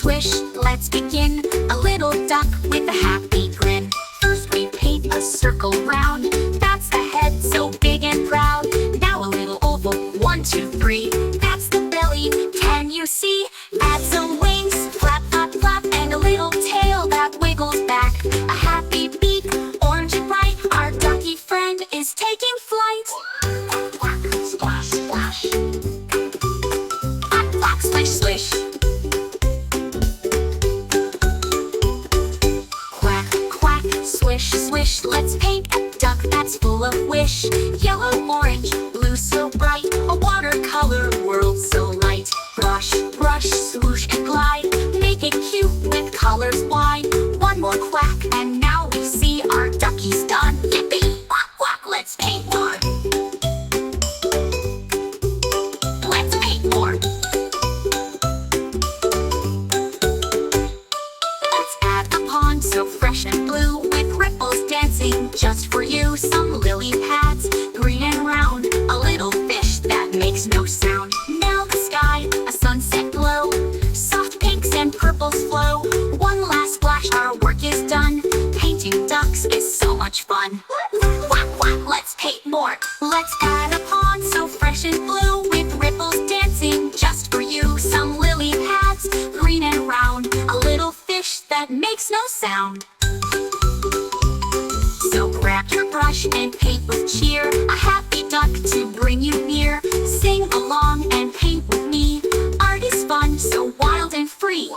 swish, let's begin. A little duck with a happy grin. First we paint a circle round. That's the head, so big and proud. Now a little oval, 1, 2, 3. That's the belly, can you see? Add some wings, flap, flap, flap. And a little tail that wiggles back. A happy beak, orange and bright. Our ducky friend is taking flight. Quack, quack, splash, splash. Quack, quack, swish, swish. Quack, quack, swish, swish. Let's paint a duck that's full of wish. Yellow, orange, blue so bright. A watercolor world so light. Brush, brush, swoosh and glide. Make it cute with colors wide. One more quack and now we see our ducky's done. Yippee! Quack, quack, let's paint more. Let's paint more. Let's add a pond so fresh and blue, with ripples dancing just for you. Some lily pads, green and round. A little fish that makes no sound. Now the sky, a sunset glow. Soft pinks and purples flow. One last splash, our work is done. Painting ducks is so much fun. Quack, quack, let's paint more. Let's add a pond so fresh and blue, with ripples dancing just for you. Some lily pads, green and round. A little fish that makes no sound. So grab your brush and paint with cheer. A happy duck to bring you near. Sing along and paint with me. Art is fun, so wild and free.